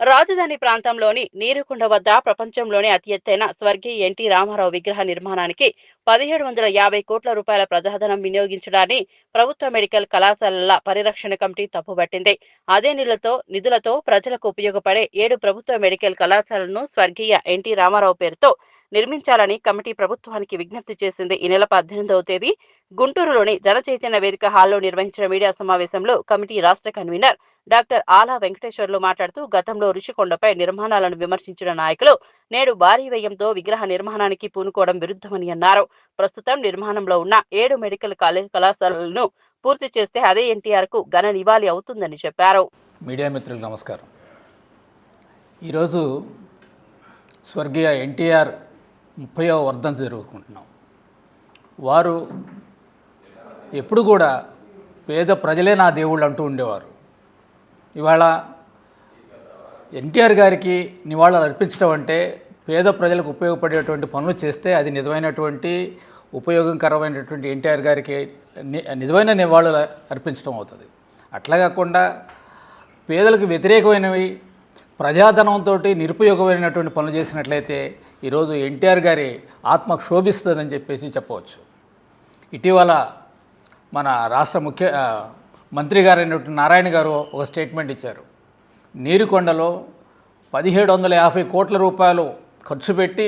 రాజధాని ప్రాంతంలోని నీరుకుండ వద్ద ప్రపంచంలోనే అతి ఎత్తైన స్వర్గీయ ఎన్టీ రామారావు విగ్రహ నిర్మాణానికి 1750 కోట్ల రూపాయల ప్రజాధనం వినియోగించడాన్ని ప్రభుత్వ మెడికల్ కళాశాలల పరిరక్షణ కమిటీ తప్పుబట్టింది. అదే నిధులతో ప్రజలకు ఉపయోగపడే 7 ప్రభుత్వ మెడికల్ కళాశాలను స్వర్గీయ ఎన్టీ రామారావు పేరుతో నిర్మించాలని కమిటీ ప్రభుత్వానికి విజ్ఞప్తి చేసింది. ఈ నెల 18వ తేదీ గుంటూరులోని జనచైతన్య వేదిక హాల్లో నిర్వహించిన మీడియా సమావేశంలో కమిటీ రాష్ట్ర కన్వీనర్ డాక్టర్ ఆలా వెంకటేశ్వర్లు మాట్లాడుతూ గతంలో రుషికొండపై నిర్మాణాలను విమర్శించిన నాయకులు నేడు భారీ వ్యయంతో విగ్రహ నిర్మాణానికి పూనుకోవడం విరుద్ధమని అన్నారు. ప్రస్తుతం నిర్మాణంలో ఉన్న 7 మెడికల్ కళాశాలలను పూర్తి చేస్తే అదే ఎన్టీఆర్ కు ఘన నివాళి అవుతుందని చెప్పారు. మీడియా మిత్రులకు నమస్కారం. ఈరోజు స్వర్గీయ ఎన్టీఆర్ 30వ వర్ధంతి జరుపుకుంటున్నాం. వారు ఎప్పుడు కూడా పేద ప్రజలే నా దేవుళ్ళు అంటూ ఉండేవారు. ఇవాళ ఎన్టీఆర్ గారికి నివాళులు అర్పించడం అంటే పేద ప్రజలకు ఉపయోగపడేటువంటి పనులు చేస్తే అది నిజమైనటువంటి ఉపయోగకరమైనటువంటి ఎన్టీఆర్ గారికి నిజమైన నివాళులు అర్పించడం అవుతుంది. అట్లా కాకుండా పేదలకు వ్యతిరేకమైనవి ప్రజాధనంతో నిరుపయోగమైనటువంటి పనులు చేసినట్లయితే ఈరోజు ఎన్టీఆర్ గారి ఆత్మ క్షోభిస్తుందని చెప్పవచ్చు. ఇటీవల మన రాష్ట్ర మంత్రి గారైనటువంటి నారాయణ గారు ఒక స్టేట్మెంట్ ఇచ్చారు. నీరుకొండలో 1750 కోట్ల రూపాయలు ఖర్చు పెట్టి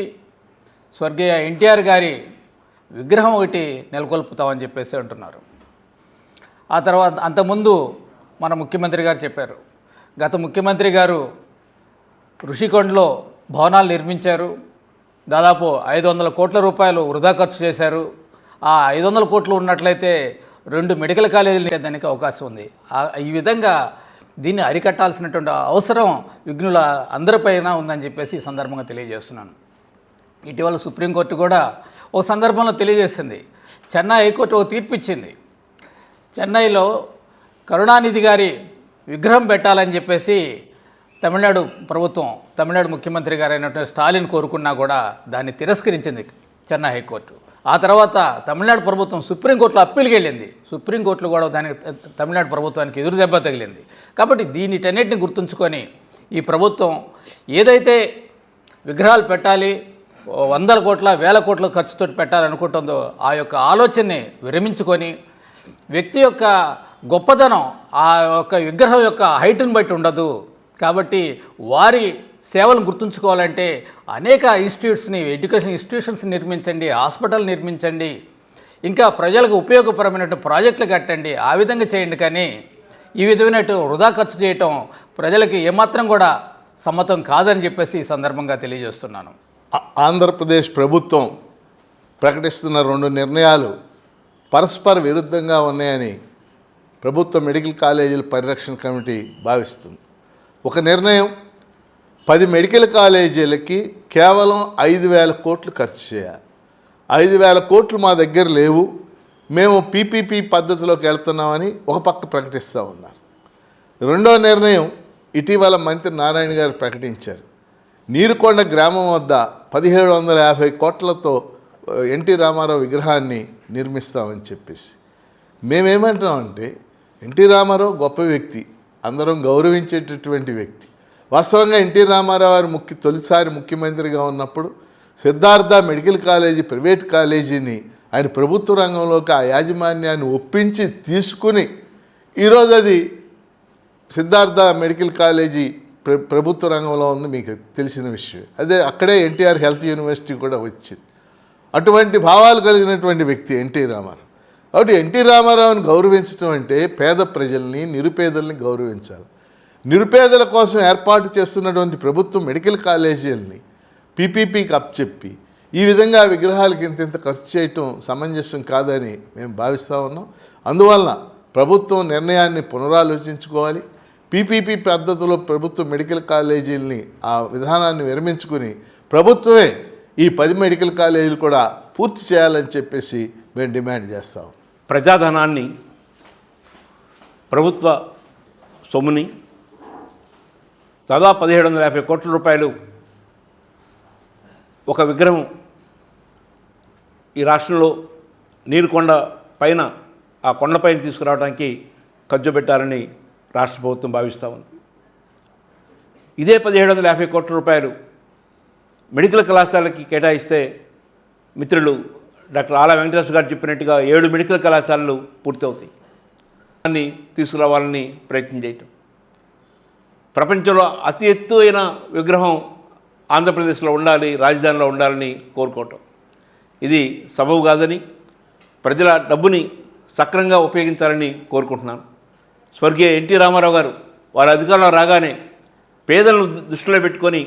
స్వర్గీయ ఎన్టీఆర్ గారి విగ్రహం ఒకటి నెలకొల్పుతామని చెప్పేసి అంటున్నారు. ఆ తర్వాత అంతకుముందు మన ముఖ్యమంత్రి గారు చెప్పారు. గత ముఖ్యమంత్రి గారు ఋషికొండలో భవనాలు నిర్మించారు. దాదాపు 500 కోట్ల రూపాయలు వృధా ఖర్చు చేశారు. ఆ 500 కోట్లు ఉన్నట్లయితే 2 మెడికల్ కాలేజీలు దానికి అవకాశం ఉంది. ఈ విధంగా దీన్ని అరికట్టాల్సినటువంటి అవసరం విఘ్నుల అందరిపైన ఉందని చెప్పేసి ఈ సందర్భంగా తెలియజేస్తున్నాను. ఇటీవల సుప్రీంకోర్టు కూడా ఓ సందర్భంలో తెలియజేసింది. చెన్నై హైకోర్టు ఓ తీర్పు ఇచ్చింది. చెన్నైలో కరుణానిధి గారి విగ్రహం పెట్టాలని చెప్పేసి తమిళనాడు ముఖ్యమంత్రి గారైనటువంటి స్టాలిన్ కోరుకున్నా కూడా దాన్ని తిరస్కరించింది చెన్నై హైకోర్టు. ఆ తర్వాత తమిళనాడు ప్రభుత్వం సుప్రీంకోర్టులో అప్పీల్కి వెళ్ళింది. సుప్రీంకోర్టులో కూడా దానికి తమిళనాడు ప్రభుత్వానికి ఎదురు దెబ్బ తగిలింది. కాబట్టి దీనిటన్నిటిని గుర్తుంచుకొని ఈ ప్రభుత్వం ఏదైతే విగ్రహాలు పెట్టాలి, 100 కోట్ల 1000 కోట్ల ఖర్చుతో పెట్టాలనుకుంటుందో ఆ యొక్క ఆలోచనని విరమించుకొని వ్యక్తి యొక్క గొప్పదనం ఆ యొక్క విగ్రహం యొక్క హైట్ని బట్టి ఉండదు. కాబట్టి వారి సేవలను గుర్తుంచుకోవాలంటే అనేక ఎడ్యుకేషన్ ఇన్స్టిట్యూషన్స్ నిర్మించండి, హాస్పిటల్ నిర్మించండి, ఇంకా ప్రజలకు ఉపయోగపరమైనటువంటి ప్రాజెక్టులు కట్టండి. ఆ విధంగా చేయండి. కానీ ఈ విధమైన వృధా ఖర్చు చేయటం ప్రజలకి ఏమాత్రం కూడా సమ్మతం కాదని చెప్పేసి ఈ సందర్భంగా తెలియజేస్తున్నాను. ఆంధ్రప్రదేశ్ ప్రభుత్వం ప్రకటిస్తున్న 2 నిర్ణయాలు పరస్పర విరుద్ధంగా ఉన్నాయని ప్రభుత్వ మెడికల్ కాలేజీల పరిరక్షణ కమిటీ భావిస్తుంది. ఒక నిర్ణయం 10 మెడికల్ కాలేజీలకి కేవలం 5,000 కోట్లు ఖర్చు చేయాలి. 5,000 కోట్లు మా దగ్గర లేవు, మేము పీపీపీ పద్ధతిలోకి వెళ్తున్నామని ఒక పక్క ప్రకటిస్తూ ఉన్నారు. రెండో నిర్ణయం ఇటీవల మంత్రి నారాయణ గారు ప్రకటించారు. నీరుకొండ గ్రామం వద్ద 1750 కోట్లతో ఎన్టీ రామారావు విగ్రహాన్ని నిర్మిస్తామని చెప్పేసి. మేమేమంటామంటే ఎన్టీ రామారావు గొప్ప వ్యక్తి, అందరం గౌరవించేటటువంటి వ్యక్తి. వాస్తవంగా ఎన్టీ రామారావు గారు తొలిసారి ముఖ్యమంత్రిగా ఉన్నప్పుడు సిద్ధార్థ మెడికల్ కాలేజీ ప్రైవేట్ కాలేజీని ఆయన ప్రభుత్వ రంగంలోకి ఆ యాజమాన్యాన్ని ఒప్పించి తీసుకుని ఈరోజు అది సిద్ధార్థ మెడికల్ కాలేజీ ప్రభుత్వ రంగంలో ఉంది, మీకు తెలిసిన విషయం. అదే అక్కడే ఎన్టీఆర్ హెల్త్ యూనివర్సిటీ కూడా వచ్చింది. అటువంటి భావాలు కలిగినటువంటి వ్యక్తి ఎన్టీ రామారావు. కాబట్టి ఎన్టీ రామారావుని గౌరవించడం అంటే పేద ప్రజల్ని, నిరుపేదల్ని గౌరవించాలి. నిరుపేదల కోసం ఏర్పాటు చేస్తున్నటువంటి ప్రభుత్వం మెడికల్ కాలేజీలని పీపీపీకి అప్పచెప్పి ఈ విధంగా విగ్రహాలకి ఇంత ఖర్చు చేయటం సమంజసం కాదని మేము భావిస్తూ ఉన్నాం. అందువలన ప్రభుత్వం నిర్ణయాన్ని పునరాలోచించుకోవాలి. పీపీపీ పద్ధతిలో ప్రభుత్వ మెడికల్ కాలేజీలని ఆ విధానాన్ని విరమించుకుని ప్రభుత్వమే ఈ 10 మెడికల్ కాలేజీలు కూడా పూర్తి చేయాలని చెప్పేసి మేము డిమాండ్ చేస్తాం. ప్రజాధనాన్ని, ప్రభుత్వ సొమ్ముని దాదాపు 1750 కోట్ల రూపాయలు ఒక విగ్రహం ఈ రాష్ట్రంలో నీరుకొండ పైన ఆ కొండపైన తీసుకురావడానికి ఖర్చు పెట్టారని రాష్ట్ర ప్రభుత్వం భావిస్తూ ఉంది. ఇదే 1750 కోట్ల రూపాయలు మెడికల్ కళాశాలకి కేటాయిస్తే మిత్రులు డాక్టర్ ఆలా వెంకటేశ్వర గారు చెప్పినట్టుగా 7 మెడికల్ కళాశాలలు పూర్తవుతాయి. దాన్ని తీసుకురావాలని ప్రయత్నం చేయటం, ప్రపంచంలో అతి ఎత్తైన విగ్రహం ఆంధ్రప్రదేశ్లో ఉండాలి, రాజధానిలో ఉండాలని కోరుకోవటం, ఇది సబబు కాదని ప్రజల డబ్బుని సక్రమంగా ఉపయోగించాలని కోరుకుంటున్నాను. స్వర్గీయ ఎన్టీ రామారావు గారు వారి అధికారంలో రాగానే పేదలను దృష్టిలో పెట్టుకొని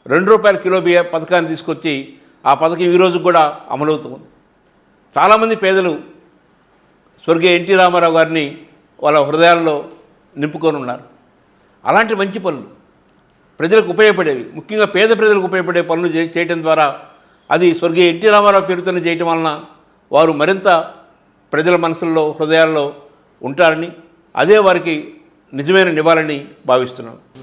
₹2 కిలో బియ్య పథకాన్ని తీసుకొచ్చి ఆ పథకం ఈరోజు కూడా అమలవుతుంది. చాలామంది పేదలు స్వర్గీయ ఎన్టీ రామారావు గారిని వాళ్ళ హృదయాల్లో నింపుకొని ఉన్నారు. అలాంటి మంచి పనులు ప్రజలకు ఉపయోగపడేవి, ముఖ్యంగా పేద ప్రజలకు ఉపయోగపడే పనులు చేయటం ద్వారా అది స్వర్గీయ ఎన్టీ రామారావు పేరుతో చేయటం వలన వారు మరింత ప్రజల మనసుల్లో హృదయాల్లో ఉంటారని, అదే వారికి నిజమైన నివాళని భావిస్తున్నాను.